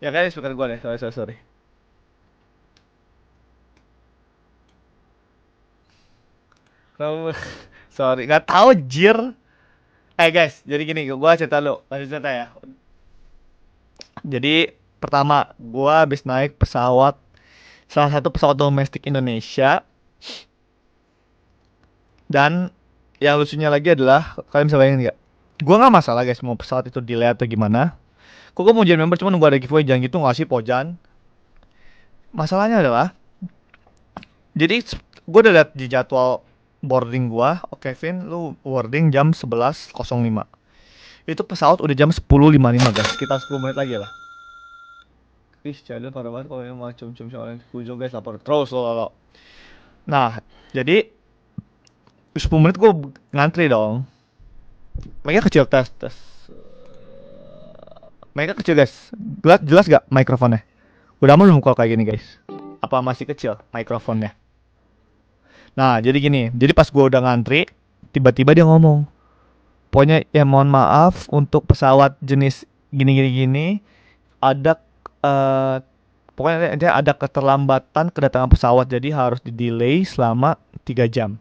Ya kayaknya speaker gue deh, sorry. Kenapa? Sorry, nggak tahu jir. Guys, jadi gini, gua cerita lu, lanjut cerita ya. Jadi pertama, gua habis naik pesawat, salah satu pesawat domestik Indonesia, dan yang lucunya lagi adalah kalian bisa bayangin nggak? Gua nggak masalah guys, mau pesawat itu delay atau gimana. Kok gua mau jadi member, cuma nunggu ada giveaway, jangan gitu nggak sih Pojan. Masalahnya adalah, jadi gua udah liat di jadwal boarding gua, oke Vin, lu boarding jam 11.05. Itu pesawat udah jam 10.55 guys, sekitar 10 menit lagi lah. Ih, jadul parah banget kalau yang mau cum-cum sama orang Kujo guys, lapor terus lo. Nah, jadi 10 menit gue ngantri dong. Mereka kecil, tes. Mereka kecil guys. Jelas gak mikrofonnya? Udah mau belum kalau kayak gini guys? Apa masih kecil mikrofonnya? Nah, jadi gini. Jadi pas gue udah ngantri, tiba-tiba dia ngomong, pokoknya ya mohon maaf untuk pesawat jenis gini. Ada eh pokoknya dia ada keterlambatan kedatangan pesawat, jadi harus di delay selama 3 jam.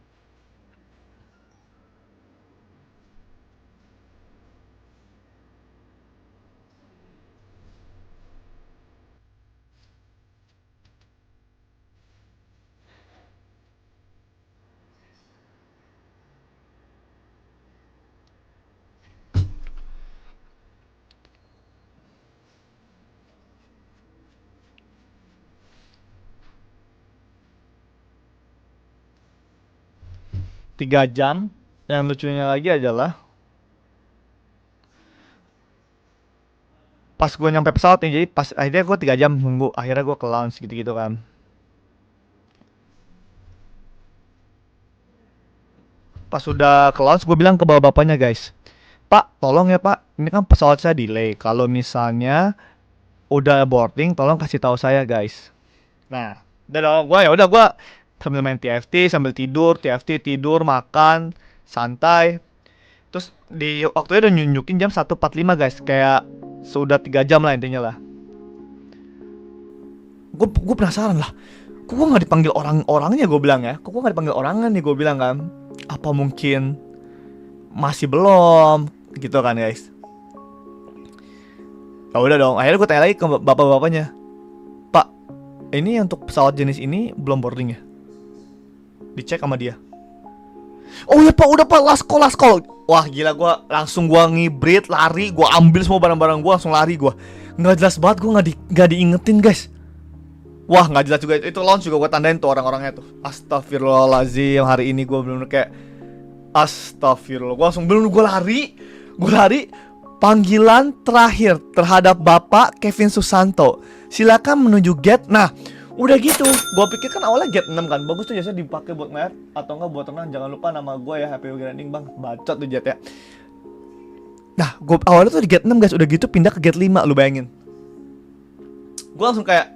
3 jam. Yang lucunya lagi adalah pas gue nyampe pesawat nih, jadi pas akhirnya gue 3 jam nunggu, akhirnya gue ke lounge gitu-gitu kan. Pas sudah ke lounge gue bilang ke bapak-bapaknya guys, Pak tolong ya Pak, ini kan pesawat saya delay, kalau misalnya udah boarding tolong kasih tahu saya guys. Nah, udah dong, gue ya udah gue sambil main TFT, sambil tidur, TFT tidur, makan, santai. Terus di waktu itu udah nunjukin jam 1.45 guys, kayak sudah 3 jam lah intinya lah. Gue penasaran lah, kok gue nggak dipanggil orang-orangnya, gue bilang ya, kok gue nggak dipanggil orangan nih, gue bilang kan, apa mungkin masih belum gitu kan guys. Ya udah dong, akhirnya gue tanya lagi ke bapak-bapaknya, Pak, ini untuk pesawat jenis ini belum boarding ya? Dicek sama dia. Oh ya Pak, udah Pak, last call. Wah gila, gue langsung gue ngibrit, lari, gue ambil semua barang-barang gue, langsung lari gue. Nggak jelas banget, gue nggak diingetin guys. Wah nggak jelas juga itu launch juga gue tandain tuh orang-orangnya tuh. Astagfirullahaladzim, hari ini gue bener-bener kayak astagfirullah. Gue langsung belum, gue lari. Panggilan terakhir terhadap Bapak Kevin Susanto, silakan menuju gate. Nah, udah gitu, gue pikir kan awalnya gate 6 kan, bagus tuh jasanya dipakai buat ngeliat atau enggak buat tenang. Jangan lupa nama gue ya, HPU Granding bang, bacot tuh jet ya. Nah, gue awalnya tuh di gate 6 guys, udah gitu pindah ke gate 5, lu bayangin. Gue langsung kayak,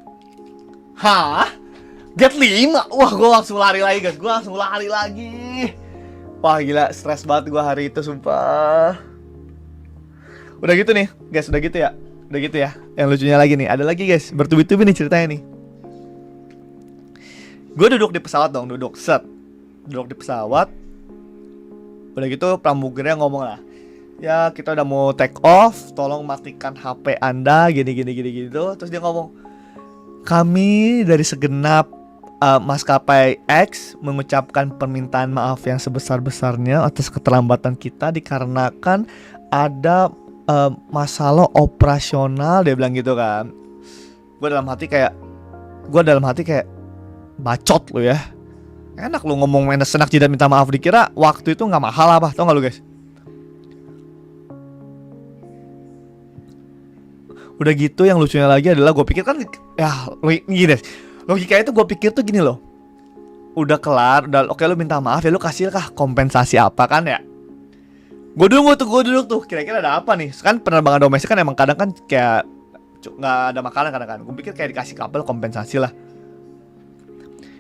hah? Gate 5? Wah, gue langsung lari lagi guys, Wah gila, stres banget gue hari itu sumpah. Udah gitu nih guys, udah gitu ya. Yang lucunya lagi nih, ada lagi guys, bertubi-tubi nih ceritanya nih. Gue duduk di pesawat dong, duduk di pesawat. Udah gitu pramugarinya ngomong lah, ya kita udah mau take off, tolong matikan HP anda, gini gitu. Terus dia ngomong, kami dari segenap maskapai X mengucapkan permintaan maaf yang sebesar-besarnya atas keterlambatan kita dikarenakan ada masalah operasional, dia bilang gitu kan. Gue dalam hati kayak bacot lu ya. Enak lu ngomong main senak jidat minta maaf, dikira waktu itu nggak mahal apa, tau nggak lu guys? Udah gitu yang lucunya lagi adalah gue pikir kan, ya gini deh, logikanya itu gue pikir tuh gini loh, udah kelar, udah oke lu minta maaf ya, lu kasih kah kompensasi apa kan ya. Gue duduk tuh, kira-kira ada apa nih? Kan penerbangan domestik kan emang kadang kan kayak nggak ada makanan kadang kan. Gue pikir kayak dikasih kabel kompensasi lah.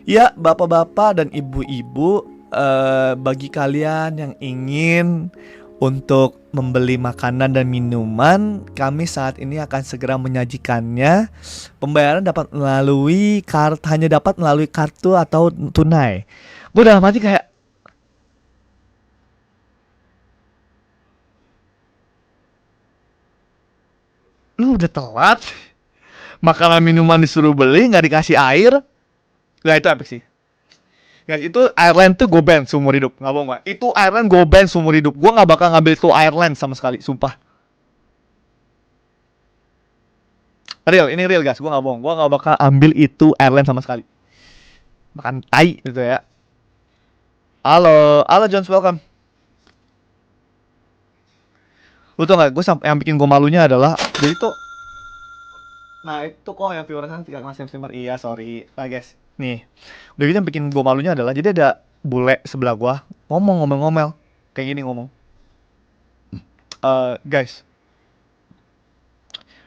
Ya bapak-bapak dan ibu-ibu, bagi kalian yang ingin untuk membeli makanan dan minuman. Kami saat ini akan segera menyajikannya. Pembayaran dapat melalui hanya dapat melalui kartu atau tunai. Gue dalam hati kayak, lu udah telat. Makanan minuman disuruh beli, nggak dikasih air. Nah itu epic sih. Guys, itu Ireland tuh gue ban seumur hidup. Nggak bohong, Pak. Itu Ireland gue ban seumur hidup. Gue nggak bakal ngambil itu Ireland sama sekali, sumpah. Real, ini real guys. Gue nggak bohong. Gue nggak bakal ambil itu Ireland sama sekali. Makan tai gitu ya. Halo, halo Jones, welcome. Lu tau gak, gue yang bikin gue malunya adalah, jadi tuh, nah itu kok yang viewersnya tidak ngasih streamer. Iya sorry. Nah guys, nih udah gitu yang bikin gue malunya adalah, jadi ada bule sebelah gue ngomel kayak gini ngomong, guys,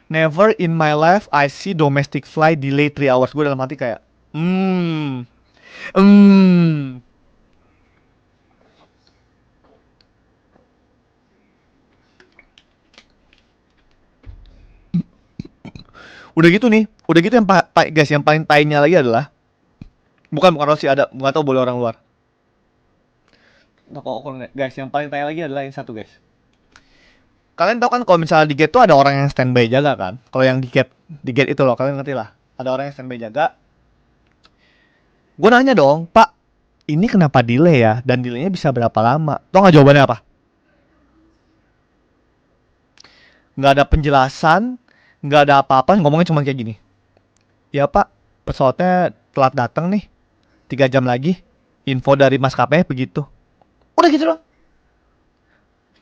never in my life I see domestic flight delay 3 hours. Gue dalam hati kayak, hmm, hmm. Udah gitu yang guys, yang paling tainya lagi adalah, bukan Rossi, ada nggak tahu boleh orang luar. Nah, guys, yang paling tai lagi adalah yang satu guys. Kalian tahu kan kalau misalnya di gate tuh ada orang yang standby jaga kan? Kalau yang di gate itu loh, kalian ngerti lah. Ada orang yang standby jaga. Gue nanya dong, Pak, ini kenapa delay ya? Dan delaynya bisa berapa lama? Tau nggak jawabannya apa? Nggak ada penjelasan, nggak ada apa-apa, ngomongnya cuma kayak gini. Ya Pak, pesawatnya telat datang nih, 3 jam lagi. Info dari maskapai begitu. Udah gitu loh.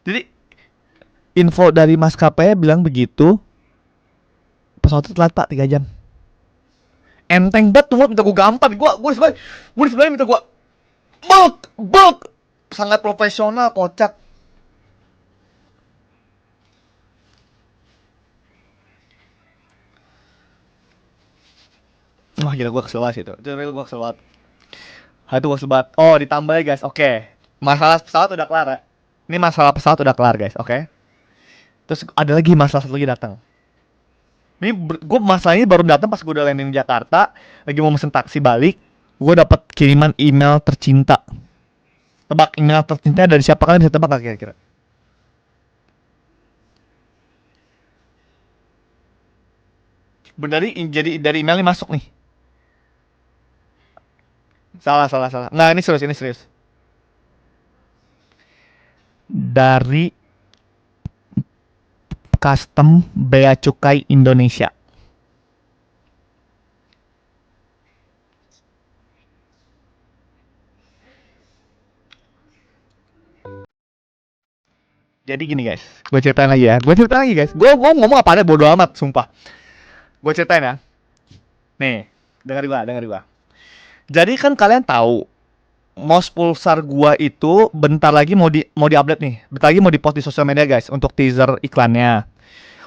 Jadi info dari maskapai bilang begitu, pesawatnya telat Pak 3 jam. Enteng banget tuh, minta gue gampang. Gue sebenarnya minta gue bulk sangat profesional, kocak. Wah gila, gue kesel banget itu real, gue kesel banget. Itu gue kesel banget. Oh ditambah ya guys, oke. Masalah pesawat udah kelar ya. Ini masalah pesawat udah kelar guys, oke. Terus ada lagi masalah satu lagi datang. Ini gue masalah ini baru datang pas gue udah landing di Jakarta, lagi mau mesen taksi balik. Gue dapat kiriman email tercinta. Tebak email tercinta dari siapa, kalian bisa tebak gak kira-kira? Jadi dari email ini masuk nih. Salah. Nah ini serius. Dari Custom Bea Cukai Indonesia. Jadi gini guys, gue ceritain lagi guys. Gue mau ngomong apa ada bodo amat, sumpah. Gue ceritain ya. Nih, dengar gua. Jadi kan kalian tahu, mouse pulsar gua itu bentar lagi mau di-update nih. Bentar lagi mau di-post di sosial media guys untuk teaser iklannya.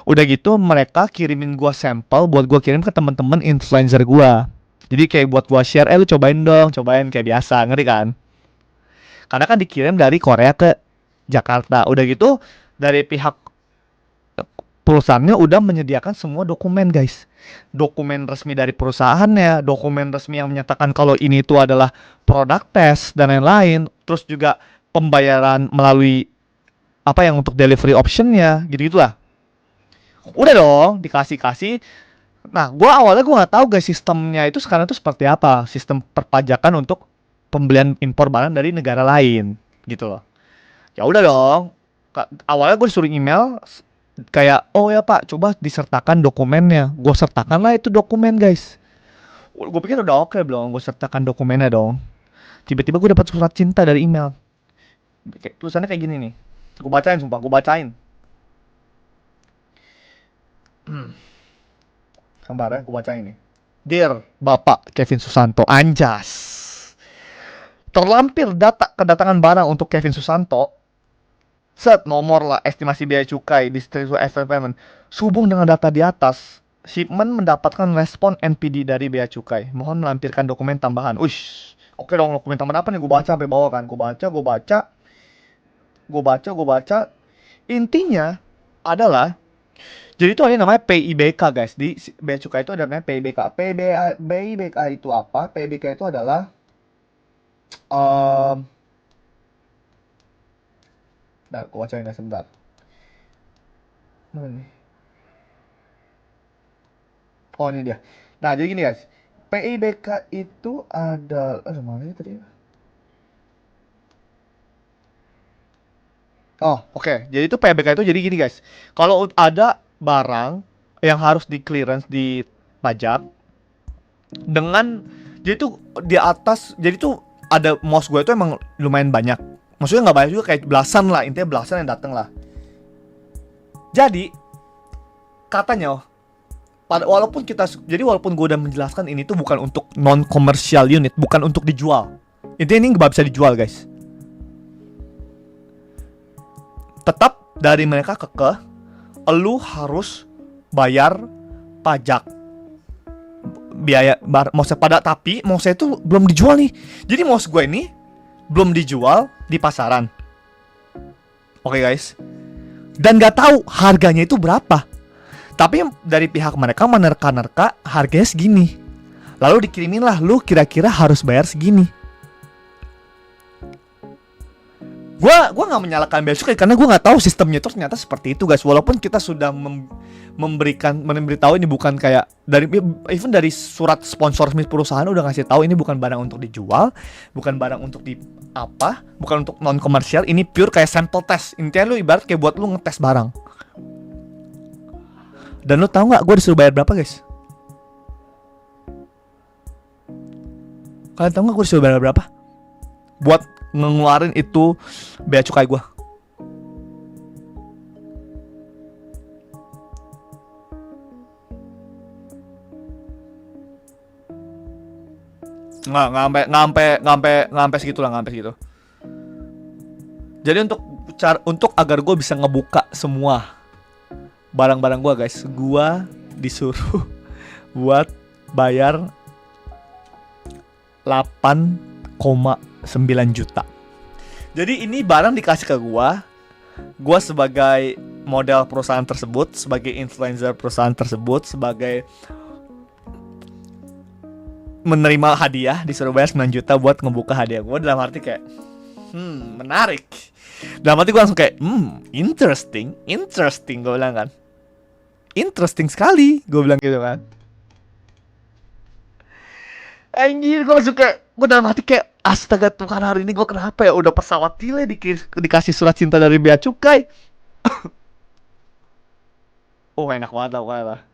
Udah gitu mereka kirimin gua sampel buat gua kirim ke temen-temen influencer gua. Jadi kayak buat gua share, lu cobain kayak biasa, ngeri kan? Karena kan dikirim dari Korea ke Jakarta. Udah gitu dari pihak perusahaannya udah menyediakan semua dokumen guys. Dokumen resmi dari perusahaannya, dokumen resmi yang menyatakan kalau ini itu adalah produk test dan lain-lain. Terus juga pembayaran melalui apa yang untuk delivery optionnya, gitu-gitulah. Udah dong, dikasih. Nah, awalnya gue nggak tahu guys sistemnya itu sekarang tuh seperti apa, sistem perpajakan untuk pembelian impor barang dari negara lain, gitu loh. Ya udah dong. Awalnya gue disuruh email kayak, oh ya Pak, coba disertakan dokumennya. Gue sertakan lah itu dokumen guys. Gue pikir udah oke belum, gue sertakan dokumennya dong. Tiba-tiba gue dapat surat cinta dari email. Tulisannya kayak gini nih. Gue bacain sumpah, gue bacain. Sabar ya, gue bacain nih. Dear Bapak Kevin Susanto, anjas. Terlampir data kedatangan barang untuk Kevin Susanto. Set nomor lah estimasi biaya cukai distribusi payment. Sehubung dengan data di atas, shipment mendapatkan respon NPD dari bea cukai. Mohon melampirkan dokumen tambahan. Ush, oke dong, dokumen tambahan apa nih? Gue baca sampai bawah kan. Gue baca. Intinya adalah, jadi itu ada yang namanya PIBK guys. Di bea cukai itu ada namanya PIBK. PIBK itu apa? PIBK itu adalah um, nah, aku bacain ya sebentar. Mana nih? Oh, ini dia. Nah, jadi gini guys. PIBK itu ada, aduh mana ya tadi? Oh, oke. Jadi itu PIBK itu jadi gini guys. Kalau ada barang yang harus di clearance di pajak dengan, jadi tuh di atas, jadi tuh ada mouse gue itu emang lumayan banyak. Maksudnya nggak banyak juga, kayak belasan lah, intinya belasan yang datang lah. Jadi katanya, walaupun kita, jadi walaupun gue udah menjelaskan ini tuh bukan untuk non commercial unit, bukan untuk dijual. Intinya ini nggak bisa dijual guys. Tetap dari mereka kekeh, lu harus bayar pajak biaya mouse pada, tapi mouse itu belum dijual nih. Jadi mouse gue ini belum dijual di pasaran. Oke guys. Dan nggak tahu harganya itu berapa. Tapi dari pihak mereka menerka-nerka harganya segini. Lalu dikirimin lah, lu kira-kira harus bayar segini. Gua nggak menyalahkan bea cukai karena gua nggak tahu sistemnya itu ternyata seperti itu guys. Walaupun kita sudah memberitahu ini bukan kayak dari, even dari surat sponsor perusahaan udah ngasih tahu ini bukan barang untuk dijual, bukan barang untuk di apa, bukan untuk non komersial, ini pure kayak sample test. Intinya lu ibarat kayak buat lu ngetes barang. Dan lu tahu nggak gue disuruh bayar berapa guys? Kalian tahu nggak gue disuruh bayar berapa? Buat ngeluarin itu bea cukai gue. Nggak sampai segitu lah, nggak sampai segitu. Jadi untuk agar gue bisa ngebuka semua barang-barang gue guys, gue disuruh buat bayar 8,9 juta. Jadi ini barang dikasih ke gue sebagai model perusahaan tersebut, sebagai influencer perusahaan tersebut, sebagai menerima hadiah, disuruh bayar 9 juta buat ngebuka hadiah gue. Dalam arti kayak menarik. Dalam arti gue langsung kayak interesting gue bilang kan. Interesting sekali gue bilang gitu kan. Anjir, gue langsung kayak, gue dalam hati kayak, astaga Tuhan, hari ini gue kenapa ya udah pesawat delay dikasih surat cinta dari bea cukai. Oh enak banget lah pokoknya lah.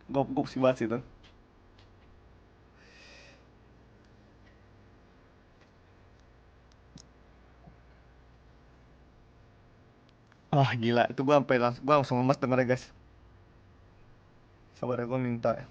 Gue sih banget sih itu. Wah gila, itu gue langsung lemas dengernya guys. Sabar ya, gue minta ya.